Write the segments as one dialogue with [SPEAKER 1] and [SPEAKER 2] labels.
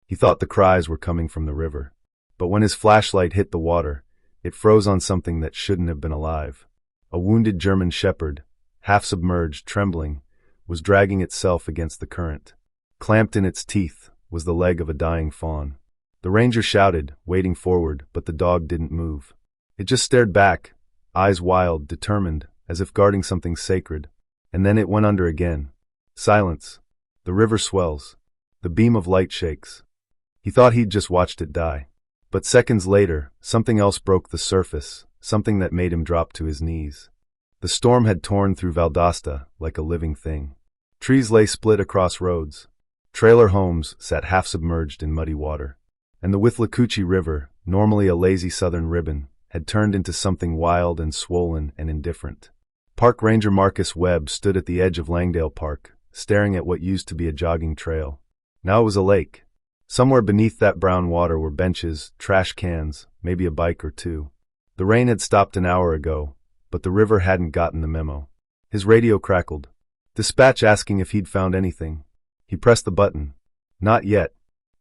[SPEAKER 1] He thought the cries were coming from the river. But when his flashlight hit the water, it froze on something that shouldn't have been alive. A wounded German shepherd, half submerged, trembling, was dragging itself against the current. Clamped in its teeth was the leg of a dying fawn. The ranger shouted, wading forward, but the dog didn't move. It just stared back, eyes wild, determined, as if guarding something sacred. And then it went under again. Silence. The river swells. The beam of light shakes. He thought he'd just watched it die. But seconds later, something else broke the surface, something that made him drop to his knees. The storm had torn through Valdosta like a living thing. Trees lay split across roads. Trailer homes sat half submerged in muddy water. And the Withlacoochee River, normally a lazy southern ribbon, had turned into something wild and swollen and indifferent. Park Ranger Marcus Webb stood at the edge of Langdale Park, staring at what used to be a jogging trail. Now it was a lake. Somewhere beneath that brown water were benches, trash cans, maybe a bike or two. The rain had stopped an hour ago, but the river hadn't gotten the memo. His radio crackled. Dispatch asking if he'd found anything. He pressed the button. Not yet.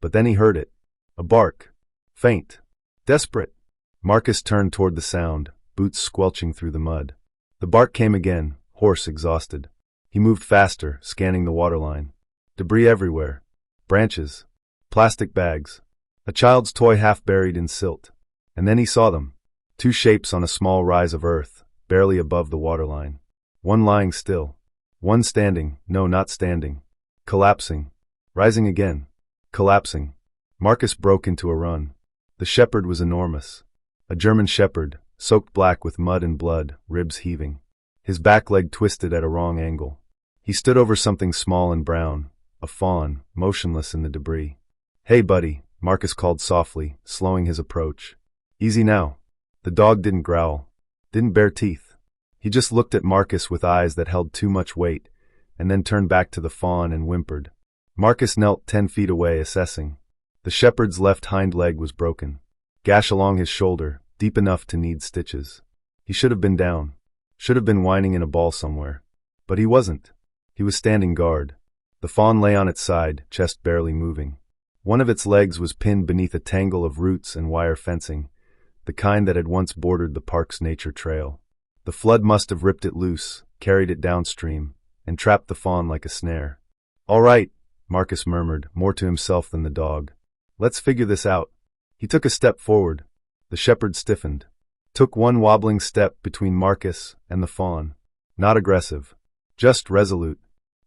[SPEAKER 1] But then he heard it. A bark. Faint. Desperate. Marcus turned toward the sound, boots squelching through the mud. The bark came again, hoarse, exhausted. He moved faster, scanning the waterline. Debris everywhere. Branches. Plastic bags. A child's toy half buried in silt. And then he saw them. Two shapes on a small rise of earth, barely above the waterline. One lying still. One standing, no, not standing. Collapsing. Rising again. Collapsing. Marcus broke into a run. The shepherd was enormous. A German shepherd, soaked black with mud and blood, ribs heaving. His back leg twisted at a wrong angle. He stood over something small and brown, a fawn, motionless in the debris. Hey buddy, Marcus called softly, slowing his approach. Easy now. The dog didn't growl, didn't bare teeth. He just looked at Marcus with eyes that held too much weight, and then turned back to the fawn and whimpered. Marcus knelt 10 feet away, assessing. The shepherd's left hind leg was broken. Gash along his shoulder, deep enough to need stitches. He should have been down. Should have been whining in a ball somewhere. But he wasn't. He was standing guard. The fawn lay on its side, chest barely moving. One of its legs was pinned beneath a tangle of roots and wire fencing, the kind that had once bordered the park's nature trail. The flood must have ripped it loose, carried it downstream, and trapped the fawn like a snare. All right, Marcus murmured, more to himself than the dog. Let's figure this out. He took a step forward. The shepherd stiffened. Took one wobbling step between Marcus and the fawn. Not aggressive. Just resolute.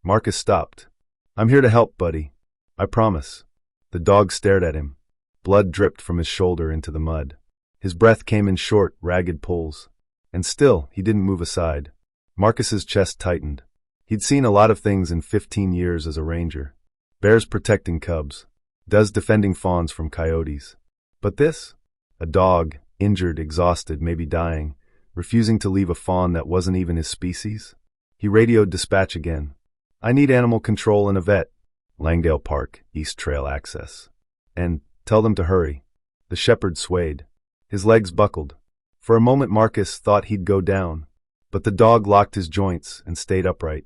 [SPEAKER 1] Marcus stopped. I'm here to help, buddy. I promise. The dog stared at him. Blood dripped from his shoulder into the mud. His breath came in short, ragged pulls. And still, he didn't move aside. Marcus's chest tightened. He'd seen a lot of things in 15 years as a ranger. Bears protecting cubs. Does defending fawns from coyotes. But this? A dog, injured, exhausted, maybe dying, refusing to leave a fawn that wasn't even his species? He radioed dispatch again. I need animal control and a vet. Langdale Park, East Trail access. And, tell them to hurry. The shepherd swayed. His legs buckled. For a moment Marcus thought he'd go down. But the dog locked his joints and stayed upright.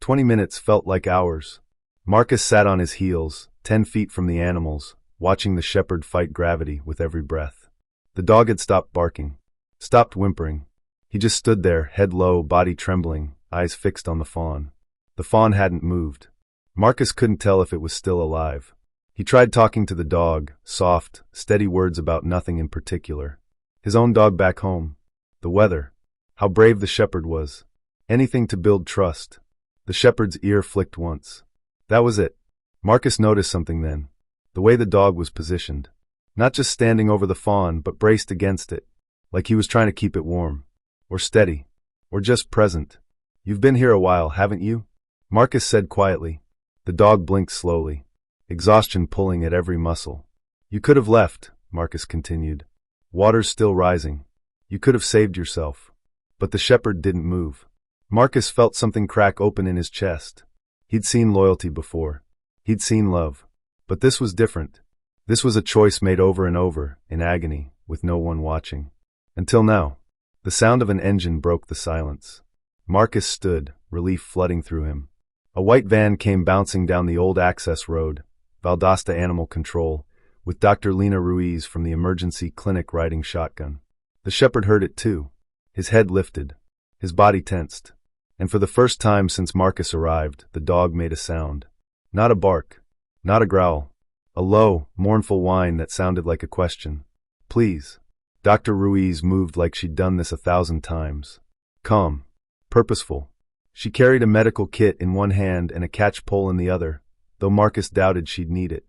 [SPEAKER 1] 20 minutes felt like hours. Marcus sat on his heels, 10 feet from the animals, watching the shepherd fight gravity with every breath. The dog had stopped barking. Stopped whimpering. He just stood there, head low, body trembling, eyes fixed on the fawn. The fawn hadn't moved. Marcus couldn't tell if it was still alive. He tried talking to the dog, soft, steady words about nothing in particular. His own dog back home. The weather. How brave the shepherd was. Anything to build trust. The shepherd's ear flicked once. That was it. Marcus noticed something then. The way the dog was positioned. Not just standing over the fawn, but braced against it. Like he was trying to keep it warm. Or steady. Or just present. You've been here a while, haven't you? Marcus said quietly. The dog blinked slowly. Exhaustion pulling at every muscle. You could have left, Marcus continued. Water's still rising. You could have saved yourself. But the shepherd didn't move. Marcus felt something crack open in his chest. He'd seen loyalty before. He'd seen love. But this was different. This was a choice made over and over, in agony, with no one watching. Until now. The sound of an engine broke the silence. Marcus stood, relief flooding through him. A white van came bouncing down the old access road, Valdosta Animal Control, with Dr. Lena Ruiz from the emergency clinic riding shotgun. The shepherd heard it too. His head lifted. His body tensed. And for the first time since Marcus arrived, the dog made a sound. Not a bark. Not a growl. A low, mournful whine that sounded like a question. Please. Dr. Ruiz moved like she'd done this 1,000 times. Calm. Purposeful. She carried a medical kit in one hand and a catch pole in the other, though Marcus doubted she'd need it.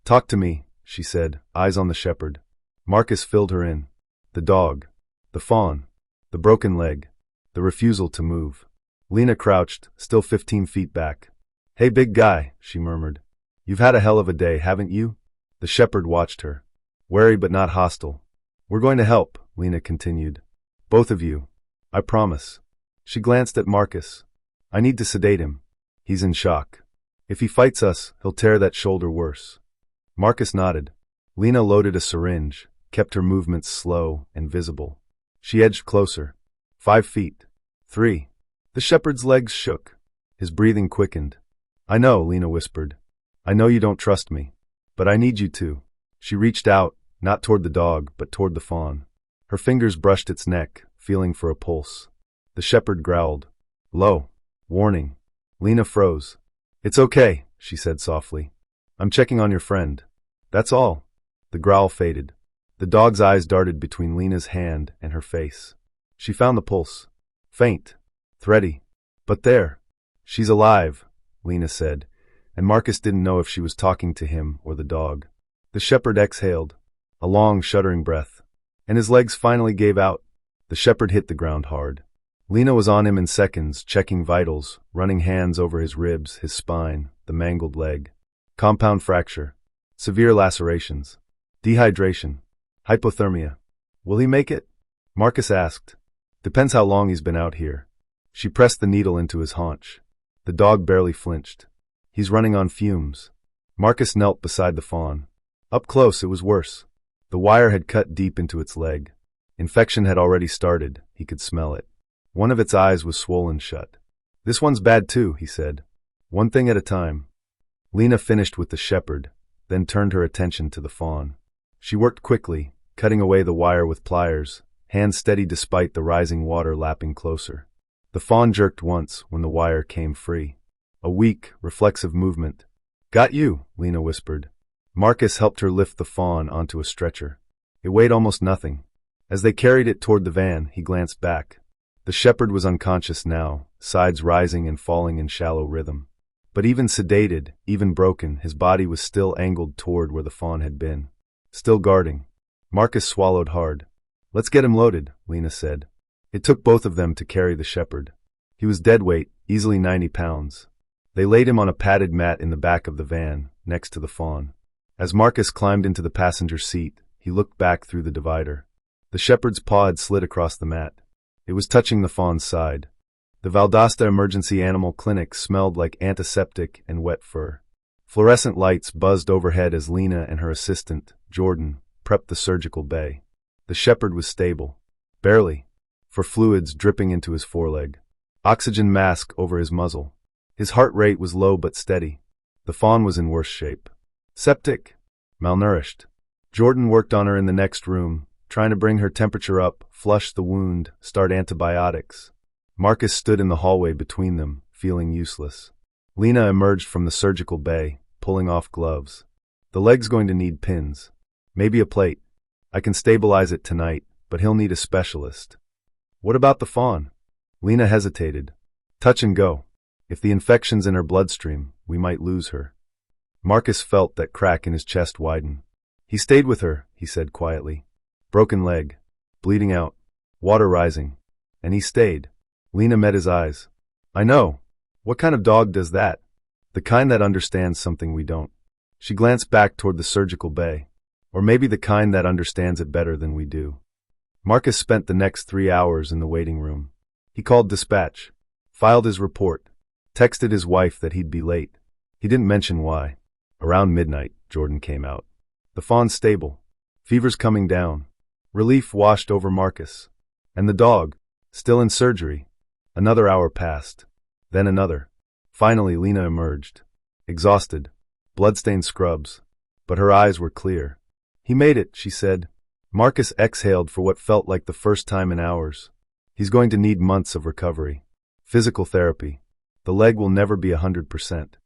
[SPEAKER 1] Talk to me, she said, eyes on the shepherd. Marcus filled her in. The dog. The fawn. The broken leg. The refusal to move. Lena crouched, still 15 feet back. Hey big guy, she murmured. You've had a hell of a day, haven't you? The shepherd watched her. Wary but not hostile. We're going to help, Lena continued. Both of you. I promise. She glanced at Marcus. I need to sedate him. He's in shock. If he fights us, he'll tear that shoulder worse. Marcus nodded. Lena loaded a syringe, kept her movements slow and visible. She edged closer. 5 feet. 3. The shepherd's legs shook. His breathing quickened. I know, Lena whispered. I know you don't trust me. But I need you to. She reached out, not toward the dog, but toward the fawn. Her fingers brushed its neck, feeling for a pulse. The shepherd growled. Low. Warning. Lena froze. It's okay, she said softly. I'm checking on your friend. That's all. The growl faded. The dog's eyes darted between Lena's hand and her face. She found the pulse. Faint. Thready. But there. She's alive, Lena said, and Marcus didn't know if she was talking to him or the dog. The shepherd exhaled. A long, shuddering breath. And his legs finally gave out. The shepherd hit the ground hard. Lena was on him in seconds, checking vitals, running hands over his ribs, his spine, the mangled leg. Compound fracture. Severe lacerations. Dehydration. Hypothermia. Will he make it? Marcus asked. Depends how long he's been out here. She pressed the needle into his haunch. The dog barely flinched. He's running on fumes. Marcus knelt beside the fawn. Up close, it was worse. The wire had cut deep into its leg. Infection had already started. He could smell it. One of its eyes was swollen shut. This one's bad too, he said. One thing at a time. Lena finished with the shepherd, then turned her attention to the fawn. She worked quickly, cutting away the wire with pliers, hands steady despite the rising water lapping closer. The fawn jerked once when the wire came free. A weak, reflexive movement. Got you, Lena whispered. Marcus helped her lift the fawn onto a stretcher. It weighed almost nothing. As they carried it toward the van, he glanced back. The shepherd was unconscious now, sides rising and falling in shallow rhythm. But even sedated, even broken, his body was still angled toward where the fawn had been. Still guarding. Marcus swallowed hard. Let's get him loaded, Lena said. It took both of them to carry the shepherd. He was dead weight, easily 90 pounds. They laid him on a padded mat in the back of the van, next to the fawn. As Marcus climbed into the passenger seat, he looked back through the divider. The shepherd's paw had slid across the mat. It was touching the fawn's side. The Valdosta Emergency Animal Clinic smelled like antiseptic and wet fur. Fluorescent lights buzzed overhead as Lena and her assistant, Jordan, prepped the surgical bay. The shepherd was stable. Barely. For fluids dripping into his foreleg. Oxygen mask over his muzzle. His heart rate was low but steady. The fawn was in worse shape. Septic. Malnourished. Jordan worked on her in the next room, trying to bring her temperature up, flush the wound, start antibiotics. Marcus stood in the hallway between them, feeling useless. Lena emerged from the surgical bay, pulling off gloves. The leg's going to need pins. Maybe a plate. I can stabilize it tonight, but he'll need a specialist. What about the fawn? Lena hesitated. Touch and go. If the infection's in her bloodstream, we might lose her. Marcus felt that crack in his chest widen. He stayed with her, he said quietly. Broken leg. Bleeding out. Water rising. And he stayed. Lena met his eyes. I know. What kind of dog does that? The kind that understands something we don't. She glanced back toward the surgical bay. Or maybe the kind that understands it better than we do. Marcus spent the next 3 hours in the waiting room. He called dispatch. Filed his report. Texted his wife that he'd be late. He didn't mention why. Around midnight, Jordan came out. The fawn's stable. Fever's coming down. Relief washed over Marcus. And the dog, still in surgery. Another hour passed. Then another. Finally, Lena emerged. Exhausted. bloodstained scrubs. But her eyes were clear. "He made it," she said. Marcus exhaled for what felt like the first time in hours. "He's going to need months of recovery. Physical therapy. The leg will never be 100%.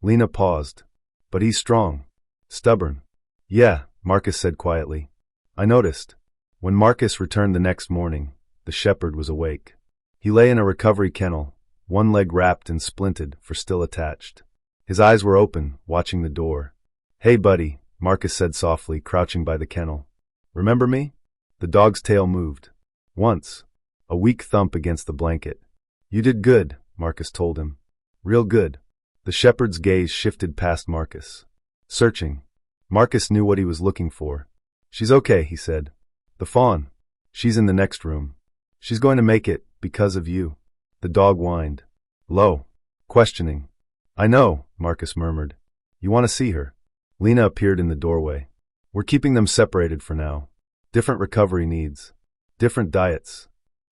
[SPEAKER 1] Lena paused. "But he's strong. Stubborn." "Yeah," Marcus said quietly. "I noticed." When Marcus returned the next morning, the shepherd was awake. He lay in a recovery kennel, one leg wrapped and splinted for still attached. His eyes were open, watching the door. "Hey, buddy," Marcus said softly, crouching by the kennel. "Remember me?" The dog's tail moved. Once. A weak thump against the blanket. "You did good," Marcus told him. "Real good." The shepherd's gaze shifted past Marcus. Searching. Marcus knew what he was looking for. "She's okay," he said. "The fawn. She's in the next room. She's going to make it, because of you." The dog whined. Low. Questioning. "I know," Marcus murmured. "You want to see her?" Lena appeared in the doorway. "We're keeping them separated for now. Different recovery needs. Different diets.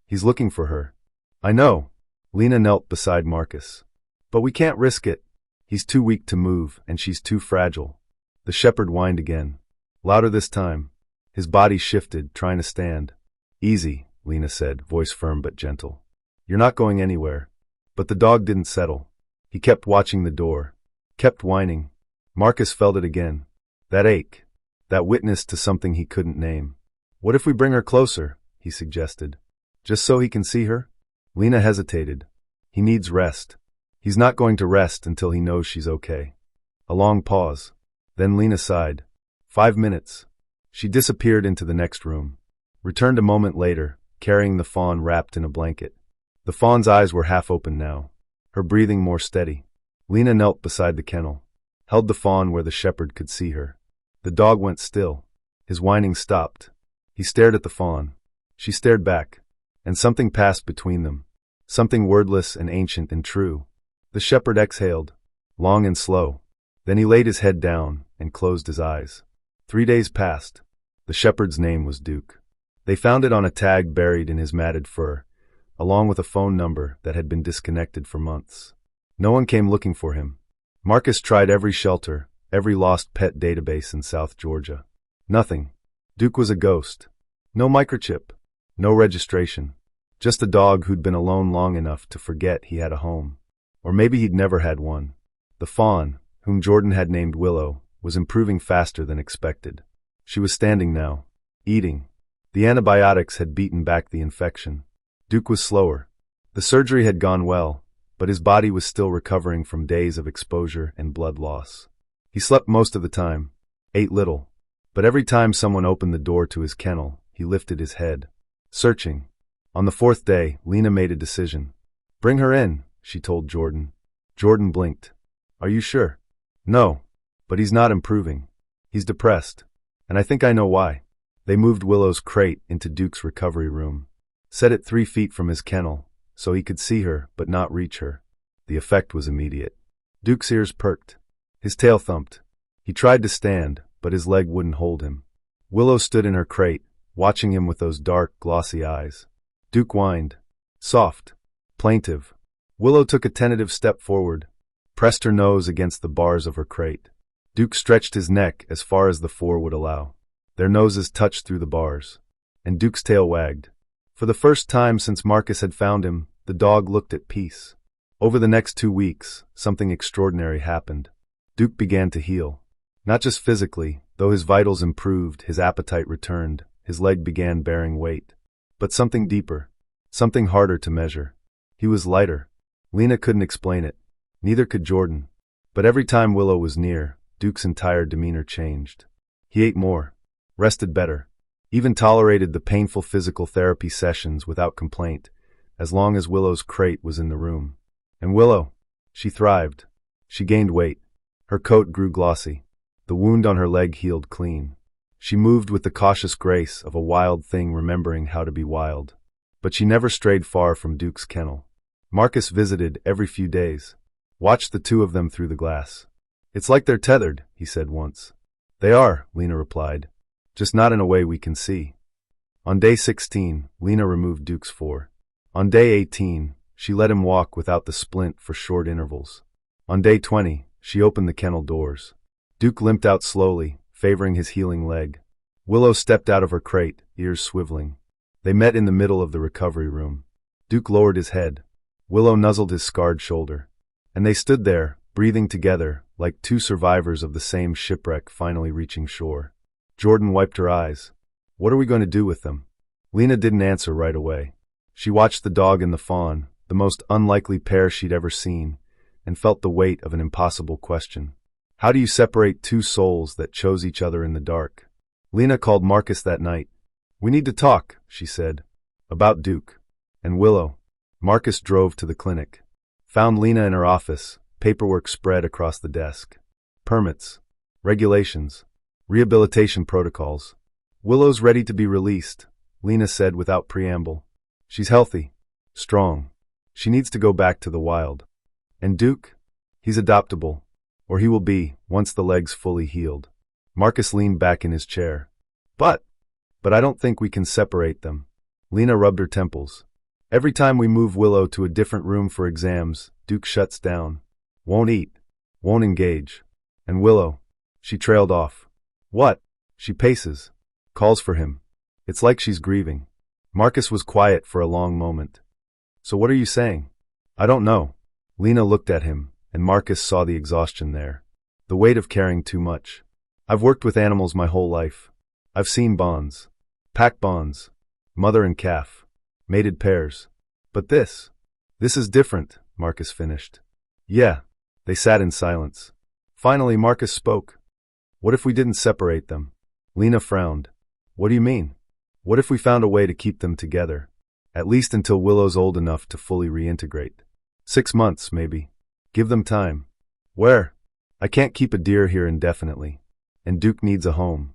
[SPEAKER 1] He's looking for her." "I know." Lena knelt beside Marcus. "But we can't risk it. He's too weak to move, and she's too fragile." The shepherd whined again. Louder this time. His body shifted, trying to stand. "Easy," Lena said, voice firm but gentle. "You're not going anywhere." But the dog didn't settle. He kept watching the door. Kept whining. Marcus felt it again. That ache. That witness to something he couldn't name. "What if we bring her closer?" he suggested. "Just so he can see her?" Lena hesitated. "He needs rest. He's not going to rest until he knows she's okay." A long pause. Then Lena sighed. 5 minutes. She disappeared into the next room. Returned a moment later, carrying the fawn wrapped in a blanket. The fawn's eyes were half open now, her breathing more steady. Lena knelt beside the kennel, held the fawn where the shepherd could see her. The dog went still. His whining stopped. He stared at the fawn. She stared back, and something passed between them. Something wordless and ancient and true. The shepherd exhaled, long and slow. Then he laid his head down and closed his eyes. 3 days passed. The shepherd's name was Duke. They found it on a tag buried in his matted fur, along with a phone number that had been disconnected for months. No one came looking for him. Marcus tried every shelter, every lost pet database in South Georgia. Nothing. Duke was a ghost. No microchip. No registration. Just a dog who'd been alone long enough to forget he had a home. Or maybe he'd never had one. The fawn, whom Jordan had named Willow, was improving faster than expected. She was standing now, eating. The antibiotics had beaten back the infection. Duke was slower. The surgery had gone well, but his body was still recovering from days of exposure and blood loss. He slept most of the time, ate little, but every time someone opened the door to his kennel, he lifted his head, searching. On the 4th day, Lena made a decision. "Bring her in," she told Jordan. Jordan blinked. "Are you sure?" "No, but he's not improving. He's depressed. And I think I know why." They moved Willow's crate into Duke's recovery room. Set it 3 feet from his kennel, so he could see her but not reach her. The effect was immediate. Duke's ears perked. His tail thumped. He tried to stand, but his leg wouldn't hold him. Willow stood in her crate, watching him with those dark, glossy eyes. Duke whined. Soft. Plaintive. Willow took a tentative step forward, pressed her nose against the bars of her crate. Duke stretched his neck as far as the 4 would allow. Their noses touched through the bars. And Duke's tail wagged. For the first time since Marcus had found him, the dog looked at peace. Over the next 2 weeks, something extraordinary happened. Duke began to heal. Not just physically, though his vitals improved, his appetite returned, his leg began bearing weight. But something deeper. Something harder to measure. He was lighter. Lena couldn't explain it. Neither could Jordan. But every time Willow was near, Duke's entire demeanor changed. He ate more, rested better, even tolerated the painful physical therapy sessions without complaint, as long as Willow's crate was in the room. And Willow, she thrived. She gained weight. Her coat grew glossy. The wound on her leg healed clean. She moved with the cautious grace of a wild thing remembering how to be wild. But she never strayed far from Duke's kennel. Marcus visited every few days. Watched the 2 of them through the glass. "It's like they're tethered," he said once. "They are," Lena replied. "Just not in a way we can see." On day 16, Lena removed Duke's 4. On day 18, she let him walk without the splint for short intervals. On day 20, she opened the kennel doors. Duke limped out slowly, favoring his healing leg. Willow stepped out of her crate, ears swiveling. They met in the middle of the recovery room. Duke lowered his head. Willow nuzzled his scarred shoulder. And they stood there, breathing together, like two survivors of the same shipwreck finally reaching shore. Jordan wiped her eyes. What are we going to do with them? Lena didn't answer right away. She watched the dog and the fawn, the most unlikely pair she'd ever seen, and felt the weight of an impossible question. How do you separate two souls that chose each other in the dark? Lena called Marcus that night. We need to talk, she said. About Duke. And Willow. Marcus drove to the clinic. Found Lena in her office, paperwork spread across the desk. Permits. Regulations. Rehabilitation protocols. Willow's ready to be released, Lena said without preamble. She's healthy. Strong. She needs to go back to the wild. And Duke? He's adoptable. Or he will be, once the leg's fully healed. Marcus leaned back in his chair. But I don't think we can separate them. Lena rubbed her temples. Every time we move Willow to a different room for exams, Duke shuts down. Won't eat. Won't engage. And Willow. She trailed off. What? She paces. Calls for him. It's like she's grieving. Marcus was quiet for a long moment. So what are you saying? I don't know. Lena looked at him, and Marcus saw the exhaustion there. The weight of carrying too much. I've worked with animals my whole life. I've seen bonds. Pack bonds. Mother and calf. Mated pairs. But this is different, Marcus finished. Yeah. They sat in silence. Finally, Marcus spoke. What if we didn't separate them? Lena frowned. What do you mean? What if we found a way to keep them together? At least until Willow's old enough to fully reintegrate. 6 months, maybe. Give them time. Where? I can't keep a deer here indefinitely. And Duke needs a home.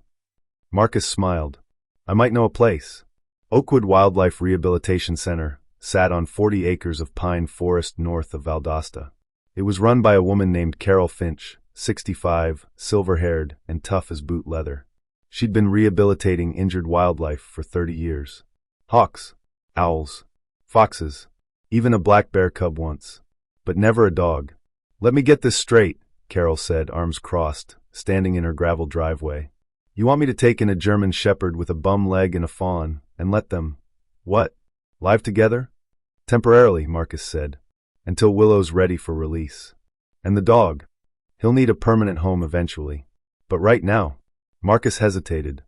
[SPEAKER 1] Marcus smiled. I might know a place. Oakwood Wildlife Rehabilitation Center sat on 40 acres of pine forest north of Valdosta. It was run by a woman named Carol Finch, 65, silver-haired, and tough as boot leather. She'd been rehabilitating injured wildlife for 30 years. Hawks, owls, foxes, even a black bear cub once. But never a dog. Let me get this straight, Carol said, arms crossed, standing in her gravel driveway. You want me to take in a German shepherd with a bum leg and a fawn, and let them, what, live together? Temporarily, Marcus said, until Willow's ready for release. And the dog? He'll need a permanent home eventually. But right now, Marcus hesitated.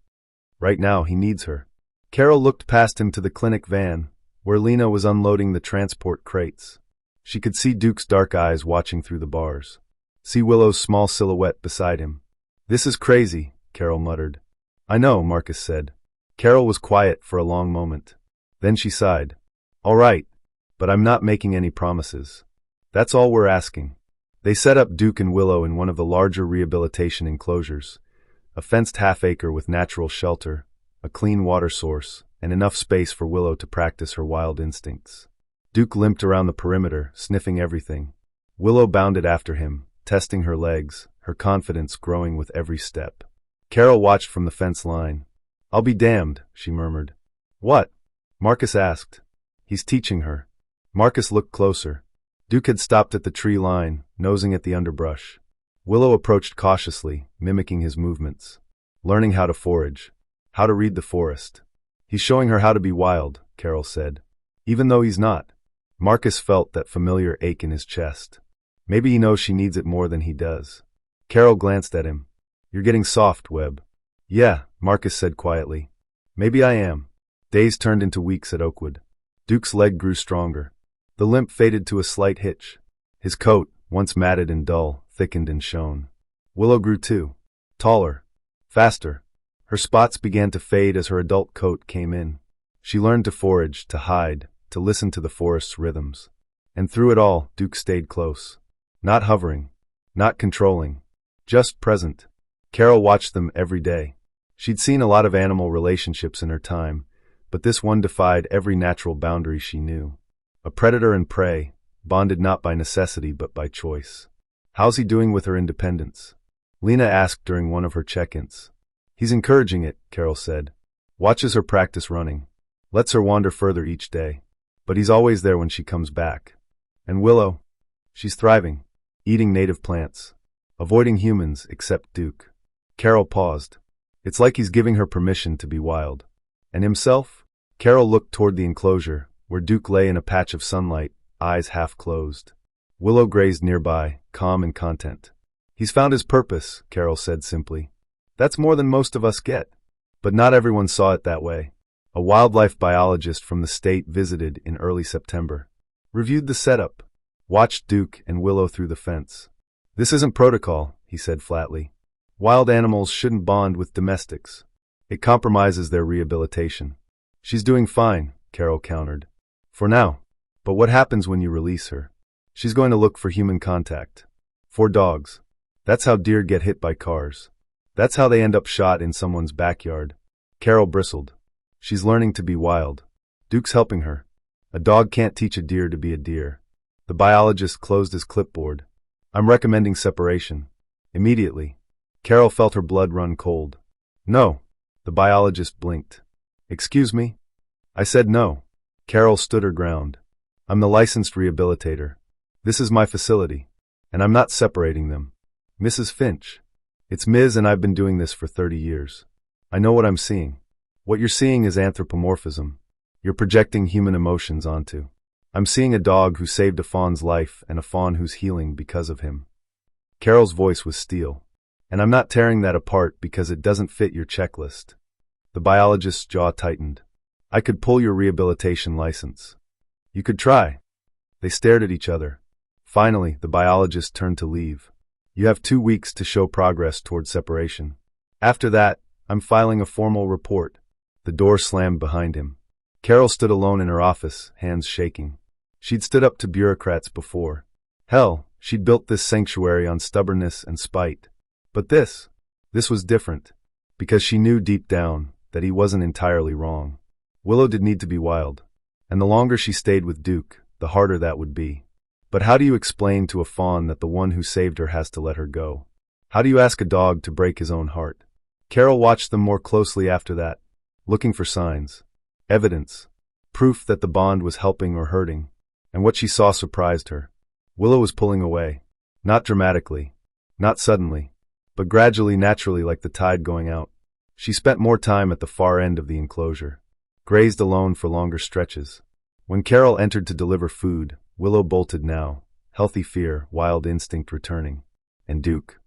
[SPEAKER 1] Right now, he needs her. Carol looked past him to the clinic van, where Lena was unloading the transport crates. She could see Duke's dark eyes watching through the bars. See Willow's small silhouette beside him. This is crazy, Carol muttered. I know, Marcus said. Carol was quiet for a long moment. Then she sighed. All right, but I'm not making any promises. That's all we're asking. They set up Duke and Willow in one of the larger rehabilitation enclosures, a fenced half-acre with natural shelter, a clean water source, and enough space for Willow to practice her wild instincts. Duke limped around the perimeter, sniffing everything. Willow bounded after him, testing her legs, her confidence growing with every step. Carol watched from the fence line. I'll be damned, she murmured. What? Marcus asked. He's teaching her. Marcus looked closer. Duke had stopped at the tree line, nosing at the underbrush. Willow approached cautiously, mimicking his movements. Learning how to forage. How to read the forest. He's showing her how to be wild, Carol said. Even though he's not. Marcus felt that familiar ache in his chest. Maybe he knows she needs it more than he does. Carol glanced at him. You're getting soft, Webb. Yeah, Marcus said quietly. Maybe I am. Days turned into weeks at Oakwood. Duke's leg grew stronger. The limp faded to a slight hitch. His coat, once matted and dull, thickened and shone. Willow grew too. Taller. Faster. Her spots began to fade as her adult coat came in. She learned to forage, to hide, to listen to the forest's rhythms. And through it all, Duke stayed close. Not hovering. Not controlling. Just present. Carol watched them every day. She'd seen a lot of animal relationships in her time, but this one defied every natural boundary she knew. A predator and prey, bonded not by necessity but by choice. How's he doing with her independence? Lena asked during one of her check-ins. He's encouraging it, Carol said. Watches her practice running. Lets her wander further each day. But he's always there when she comes back. And Willow? She's thriving. Eating native plants. avoiding humans except Duke. Carol paused. It's like he's giving her permission to be wild. And himself? Carol looked toward the enclosure, where Duke lay in a patch of sunlight, eyes half closed. Willow grazed nearby, calm and content. He's found his purpose, Carol said simply. That's more than most of us get. But not everyone saw it that way. A wildlife biologist from the state visited in early September. Reviewed the setup. Watched Duke and Willow through the fence. This isn't protocol, he said flatly. Wild animals shouldn't bond with domestics. It compromises their rehabilitation. She's doing fine, Carol countered. For now. But what happens when you release her? She's going to look for human contact. For dogs. That's how deer get hit by cars. That's how they end up shot in someone's backyard. Carol bristled. She's learning to be wild. Duke's helping her. A dog can't teach a deer to be a deer. The biologist closed his clipboard. I'm recommending separation. Immediately. Carol felt her blood run cold. No. The biologist blinked. Excuse me? I said no. Carol stood her ground. I'm the licensed rehabilitator. This is my facility. And I'm not separating them. Mrs. Finch. It's Ms. and I've been doing this for 30 years. I know what I'm seeing. What you're seeing is anthropomorphism. You're projecting human emotions onto. I'm seeing a dog who saved a fawn's life and a fawn who's healing because of him. Carol's voice was steel. And I'm not tearing that apart because it doesn't fit your checklist. The biologist's jaw tightened. I could pull your rehabilitation license. You could try. They stared at each other. Finally, the biologist turned to leave. You have 2 weeks to show progress toward separation. After that, I'm filing a formal report. The door slammed behind him. Carol stood alone in her office, hands shaking. She'd stood up to bureaucrats before. Hell, she'd built this sanctuary on stubbornness and spite. But this was different. Because she knew deep down that he wasn't entirely wrong. Willow did need to be wild. And the longer she stayed with Duke, the harder that would be. But how do you explain to a fawn that the one who saved her has to let her go? How do you ask a dog to break his own heart? Carol watched them more closely after that, looking for signs, evidence, proof that the bond was helping or hurting, and what she saw surprised her. Willow was pulling away, not dramatically, not suddenly, but gradually, naturally, like the tide going out. She spent more time at the far end of the enclosure, grazed alone for longer stretches. When Carol entered to deliver food, Willow bolted now, healthy fear, wild instinct returning. And Duke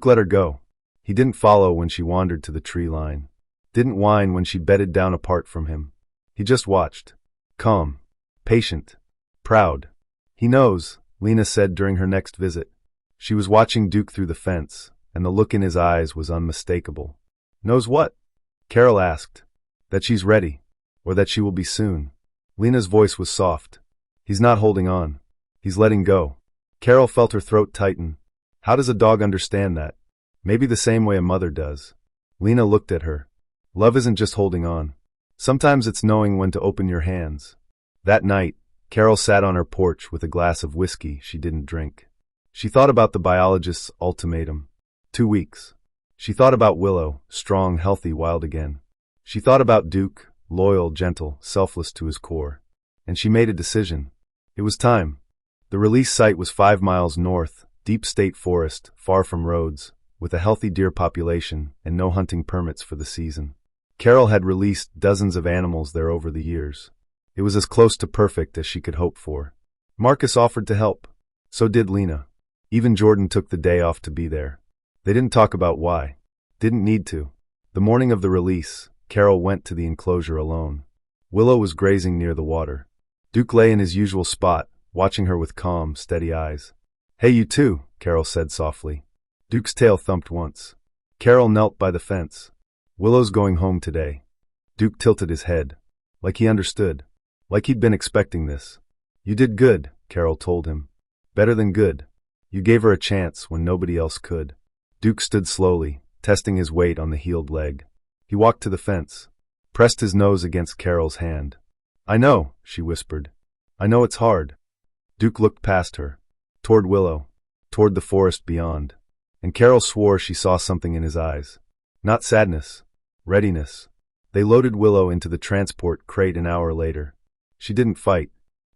[SPEAKER 1] let her go. He didn't follow when she wandered to the tree line. Didn't whine when she bedded down apart from him. He just watched. Calm. Patient. Proud. He knows, Lena said during her next visit. She was watching Duke through the fence, and the look in his eyes was unmistakable. Knows what? Carol asked. That she's ready. Or that she will be soon. Lena's voice was soft. He's not holding on. He's letting go. Carol felt her throat tighten. How does a dog understand that? Maybe the same way a mother does. Lena looked at her. Love isn't just holding on. Sometimes it's knowing when to open your hands. That night, Carol sat on her porch with a glass of whiskey she didn't drink. She thought about the biologist's ultimatum. 2 weeks. She thought about Willow, strong, healthy, wild again. She thought about Duke, loyal, gentle, selfless to his core. And she made a decision. It was time. The release site was 5 miles north, deep state forest, far from roads, with a healthy deer population and no hunting permits for the season. Carol had released dozens of animals there over the years. It was as close to perfect as she could hope for. Marcus offered to help. So did Lena. Even Jordan took the day off to be there. They didn't talk about why. Didn't need to. The morning of the release, Carol went to the enclosure alone. Willow was grazing near the water. Duke lay in his usual spot, watching her with calm, steady eyes. Hey, you too, Carol said softly. Duke's tail thumped once. Carol knelt by the fence. Willow's going home today. Duke tilted his head. Like he understood. Like he'd been expecting this. You did good, Carol told him. Better than good. You gave her a chance when nobody else could. Duke stood slowly, testing his weight on the healed leg. He walked to the fence. Pressed his nose against Carol's hand. I know, she whispered. I know it's hard. Duke looked past her. Toward Willow. Toward the forest beyond. And Carol swore she saw something in his eyes. Not sadness. Readiness. They loaded Willow into the transport crate an hour later. She didn't fight.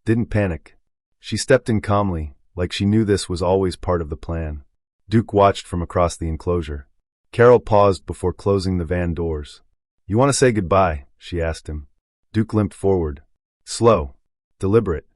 [SPEAKER 1] Didn't panic. She stepped in calmly, like she knew this was always part of the plan. Duke watched from across the enclosure. Carol paused before closing the van doors. "You want to say goodbye?" she asked him. Duke limped forward. Slow. Deliberate.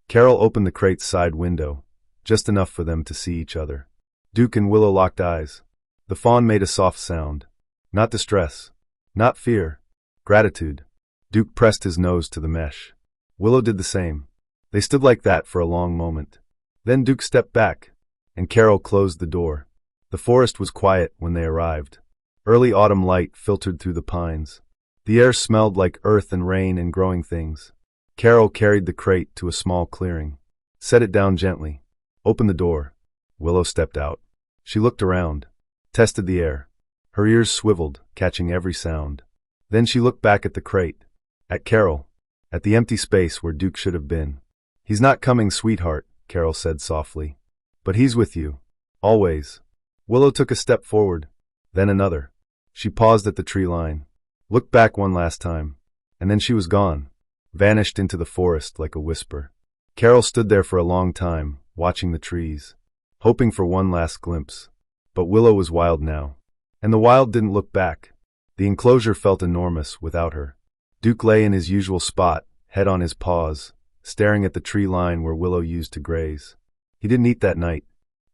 [SPEAKER 1] Carol opened the crate's side window, just enough for them to see each other. Duke and Willow locked eyes. The fawn made a soft sound. Not distress. Not fear. Gratitude. Duke pressed his nose to the mesh. Willow did the same. They stood like that for a long moment. Then Duke stepped back, and Carol closed the door. The forest was quiet when they arrived. Early autumn light filtered through the pines. The air smelled like earth and rain and growing things. Carol carried the crate to a small clearing. Set it down gently. Opened the door. Willow stepped out. She looked around. Tested the air. Her ears swiveled, catching every sound. Then she looked back at the crate. At Carol. At the empty space where Duke should have been. "He's not coming, sweetheart," Carol said softly. "But he's with you. Always." Willow took a step forward. Then another. She paused at the tree line. Looked back one last time. And then she was gone. Vanished into the forest like a whisper. Carol stood there for a long time, watching the trees. Hoping for one last glimpse. But Willow was wild now. And the wild didn't look back. The enclosure felt enormous without her. Duke lay in his usual spot, head on his paws, staring at the tree line where Willow used to graze. He didn't eat that night.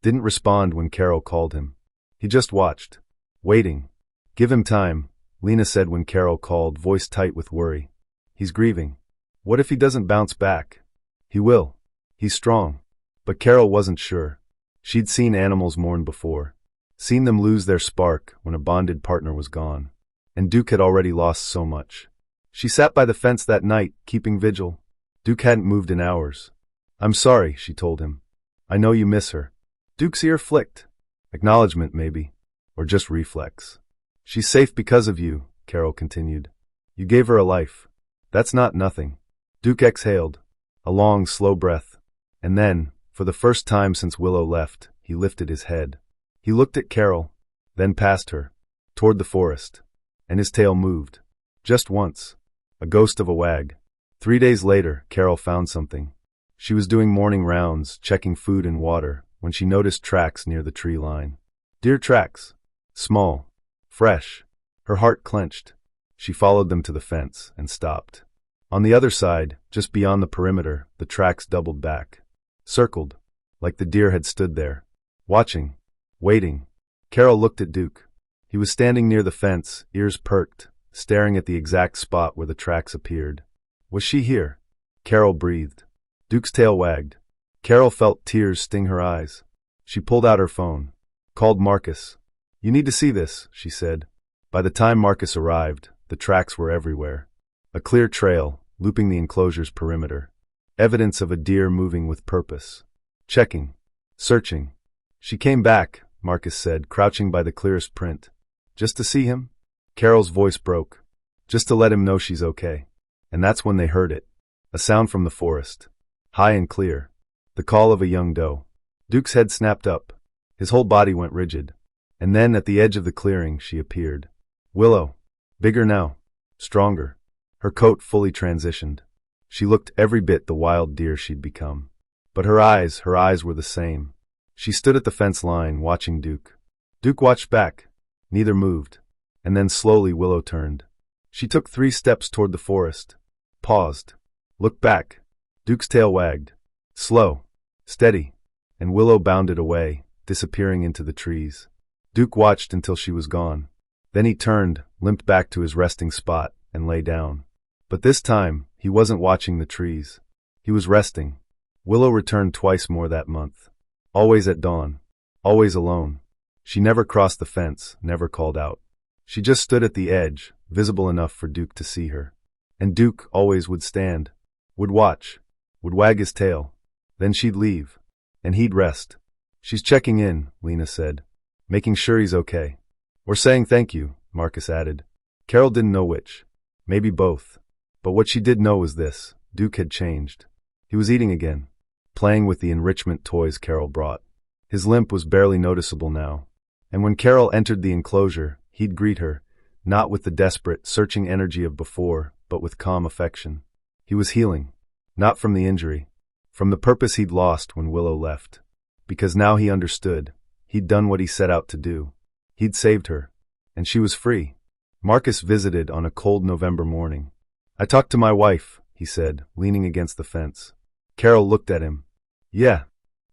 [SPEAKER 1] Didn't respond when Carol called him. He just watched. Waiting. "Give him time," Lena said when Carol called, voice tight with worry. "He's grieving. What if he doesn't bounce back?" "He will. He's strong." But Carol wasn't sure. She'd seen animals mourn before. Seen them lose their spark when a bonded partner was gone. And Duke had already lost so much. She sat by the fence that night, keeping vigil. Duke hadn't moved in hours. "I'm sorry," she told him. "I know you miss her." Duke's ear flicked. Acknowledgement, maybe. Or just reflex. "She's safe because of you," Carol continued. "You gave her a life. That's not nothing." Duke exhaled. A long, slow breath. And then, for the first time since Willow left, he lifted his head. He looked at Carol, then past her, toward the forest. And his tail moved. Just once. A ghost of a wag. 3 days later, Carol found something. She was doing morning rounds, checking food and water, when she noticed tracks near the tree line. Deer tracks. Small. Fresh. Her heart clenched. She followed them to the fence and stopped. On the other side, just beyond the perimeter, the tracks doubled back. Circled. Like the deer had stood there. Watching. Waiting. Carol looked at Duke. He was standing near the fence, ears perked, staring at the exact spot where the tracks appeared. Was she here? Carol breathed. Duke's tail wagged. Carol felt tears sting her eyes. She pulled out her phone. Called Marcus. "You need to see this," she said. By the time Marcus arrived, the tracks were everywhere. A clear trail, looping the enclosure's perimeter. Evidence of a deer moving with purpose. Checking. Searching. "She came back," Marcus said, crouching by the clearest print. "Just to see him?" Carol's voice broke. "Just to let him know she's okay." And that's when they heard it. A sound from the forest. High and clear. The call of a young doe. Duke's head snapped up. His whole body went rigid. And then, at the edge of the clearing, she appeared. Willow. Bigger now. Stronger. Her coat fully transitioned. She looked every bit the wild deer she'd become. But her eyes were the same. She stood at the fence line, watching Duke. Duke watched back. Neither moved. And then slowly Willow turned. She took 3 steps toward the forest. Paused. Looked back. Duke's tail wagged. Slow. Steady. And Willow bounded away, disappearing into the trees. Duke watched until she was gone. Then he turned, limped back to his resting spot, and lay down. But this time, he wasn't watching the trees. He was resting. Willow returned twice more that month. Always at dawn. Always alone. She never crossed the fence, never called out. She just stood at the edge, visible enough for Duke to see her. And Duke always would stand. Would watch. Would wag his tail. Then she'd leave. And he'd rest. "She's checking in," Lena said. "Making sure he's okay." "Or saying thank you," Marcus added. Carol didn't know which. Maybe both. But what she did know was this. Duke had changed. He was eating again. Playing with the enrichment toys Carol brought. His limp was barely noticeable now. And when Carol entered the enclosure, he'd greet her, not with the desperate, searching energy of before, but with calm affection. He was healing. Not from the injury. From the purpose he'd lost when Willow left. Because now he understood. He'd done what he set out to do. He'd saved her. And she was free. Marcus visited on a cold November morning. "I talked to my wife," he said, leaning against the fence. Carol looked at him. "Yeah.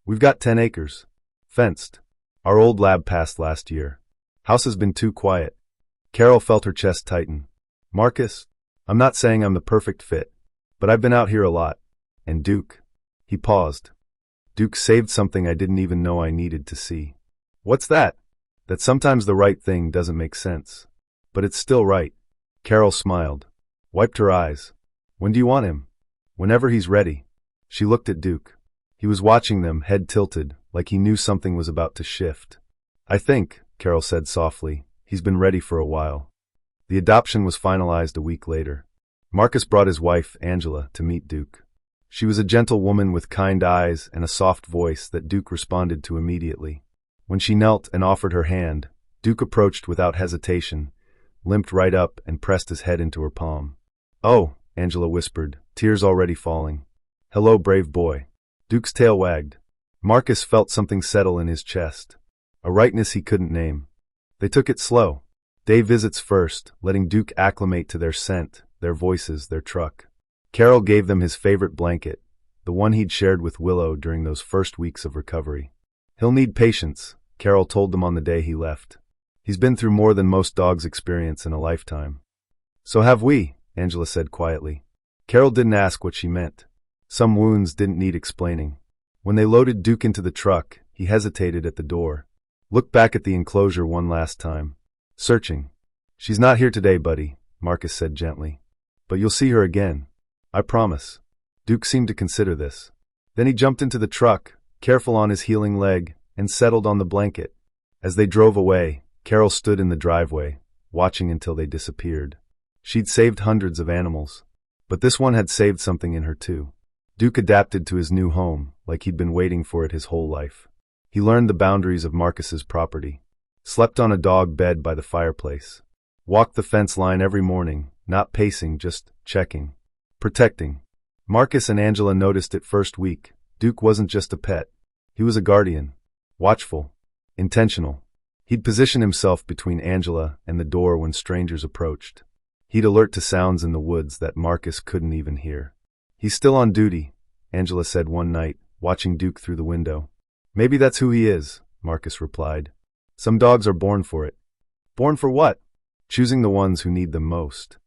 [SPEAKER 1] We've got 10 acres. Fenced. Our old lab passed last year. House has been too quiet." Carol felt her chest tighten. "Marcus, I'm not saying I'm the perfect fit, but I've been out here a lot. And Duke." He paused. "Duke saved something I didn't even know I needed to see." "What's that?" "That sometimes the right thing doesn't make sense. But it's still right." Carol smiled. Wiped her eyes. "When do you want him?" "Whenever he's ready." She looked at Duke. He was watching them, head tilted, like he knew something was about to shift. "I think," Carol said softly, "he's been ready for a while." The adoption was finalized a week later. Marcus brought his wife, Angela, to meet Duke. She was a gentle woman with kind eyes and a soft voice that Duke responded to immediately. When she knelt and offered her hand, Duke approached without hesitation, limped right up and pressed his head into her palm. "Oh," Angela whispered, tears already falling. "Hello, brave boy." Duke's tail wagged. Marcus felt something settle in his chest. A rightness he couldn't name. They took it slow. Day visits first, letting Duke acclimate to their scent, their voices, their truck. Carol gave them his favorite blanket, the one he'd shared with Willow during those first weeks of recovery. "He'll need patience," Carol told them on the day he left. "He's been through more than most dogs experience in a lifetime." "So have we," Angela said quietly. Carol didn't ask what she meant. Some wounds didn't need explaining. When they loaded Duke into the truck, he hesitated at the door. Looked back at the enclosure one last time. Searching. "She's not here today, buddy," Marcus said gently. "But you'll see her again. I promise." Duke seemed to consider this. Then he jumped into the truck, careful on his healing leg, and settled on the blanket. As they drove away, Carol stood in the driveway, watching until they disappeared. She'd saved hundreds of animals. But this one had saved something in her too. Duke adapted to his new home, like he'd been waiting for it his whole life. He learned the boundaries of Marcus's property. Slept on a dog bed by the fireplace. Walked the fence line every morning, not pacing, just checking. Protecting. Marcus and Angela noticed it first week. Duke wasn't just a pet. He was a guardian. Watchful. Intentional. He'd position himself between Angela and the door when strangers approached. He'd alert to sounds in the woods that Marcus couldn't even hear. "He's still on duty," Angela said one night, watching Duke through the window. "Maybe that's who he is," Marcus replied. "Some dogs are born for it." "Born for what?" "Choosing the ones who need them most."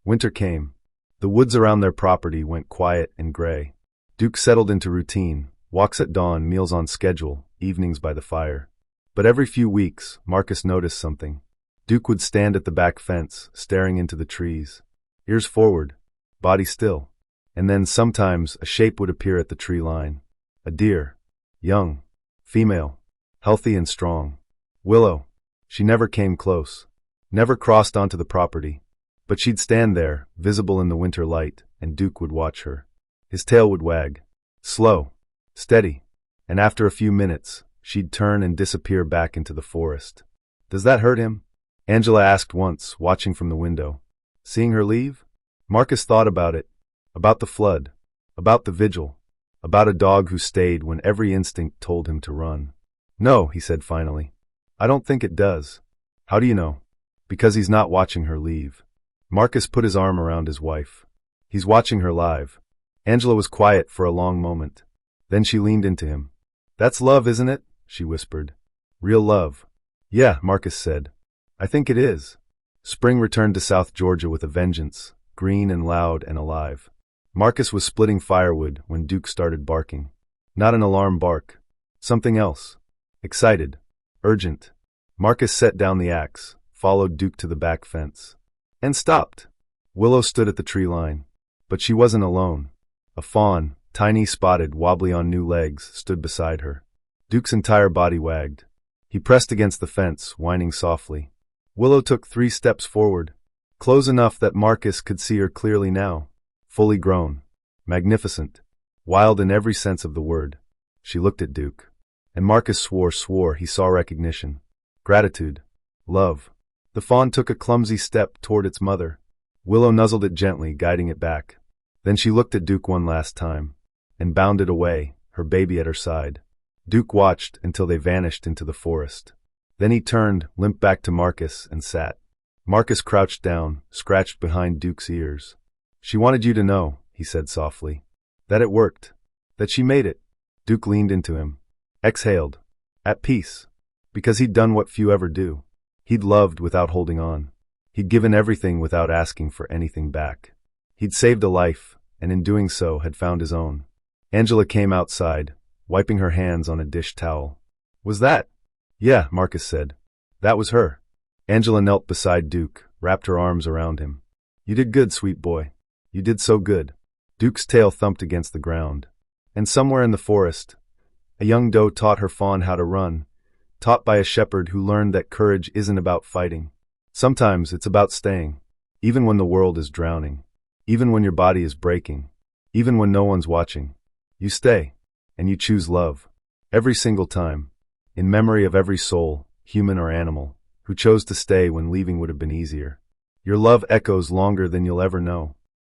[SPEAKER 1] Winter came. The woods around their property went quiet and gray. Duke settled into routine, walks at dawn, meals on schedule, evenings by the fire. But every few weeks, Marcus noticed something. Duke would stand at the back fence, staring into the trees. Ears forward, body still. And then sometimes a shape would appear at the tree line. A deer. Young. Female. Healthy and strong. Willow. She never came close. Never crossed onto the property. But she'd stand there, visible in the winter light, and Duke would watch her. His tail would wag. Slow. Steady. And after a few minutes, she'd turn and disappear back into the forest. "Does that hurt him?" Angela asked once, watching from the window. Seeing her leave? Marcus thought about it. About the flood. About the vigil. About a dog who stayed when every instinct told him to run. "No," he said finally. "I don't think it does." "How do you know?" "Because he's not watching her leave." Marcus put his arm around his wife. "He's watching her live." Angela was quiet for a long moment. Then she leaned into him. "That's love, isn't it?" she whispered. "Real love." "Yeah," Marcus said. "I think it is." Spring returned to South Georgia with a vengeance, green and loud and alive. Marcus was splitting firewood when Duke started barking. Not an alarm bark. Something else. Excited. Urgent. Marcus set down the axe, followed Duke to the back fence. And stopped. Willow stood at the tree line. But she wasn't alone. A fawn, tiny, spotted, wobbly on new legs, stood beside her. Duke's entire body wagged. He pressed against the fence, whining softly. Willow took 3 steps forward, close enough that Marcus could see her clearly now. Fully grown. Magnificent. Wild in every sense of the word. She looked at Duke. And Marcus swore he saw recognition. Gratitude. Love. The fawn took a clumsy step toward its mother. Willow nuzzled it gently, guiding it back. Then she looked at Duke one last time. And bounded away, her baby at her side. Duke watched until they vanished into the forest. Then he turned, limped back to Marcus, and sat. Marcus crouched down, scratched behind Duke's ears. "She wanted you to know," he said softly, "that it worked. That she made it." Duke leaned into him. Exhaled. At peace. Because he'd done what few ever do. He'd loved without holding on. He'd given everything without asking for anything back. He'd saved a life, and in doing so had found his own. Angela came outside, wiping her hands on a dish towel. "Was that?" "Yeah," Marcus said. "That was her." Angela knelt beside Duke, wrapped her arms around him. "You did good, sweet boy. You did so good." Duke's tail thumped against the ground. And somewhere in the forest, a young doe taught her fawn how to run, taught by a shepherd who learned that courage isn't about fighting. Sometimes it's about staying, even when the world is drowning, even when your body is breaking, even when no one's watching. You stay, and you choose love. Every single time, in memory of every soul, human or animal, who chose to stay when leaving would have been easier. Your love echoes longer than you'll ever know.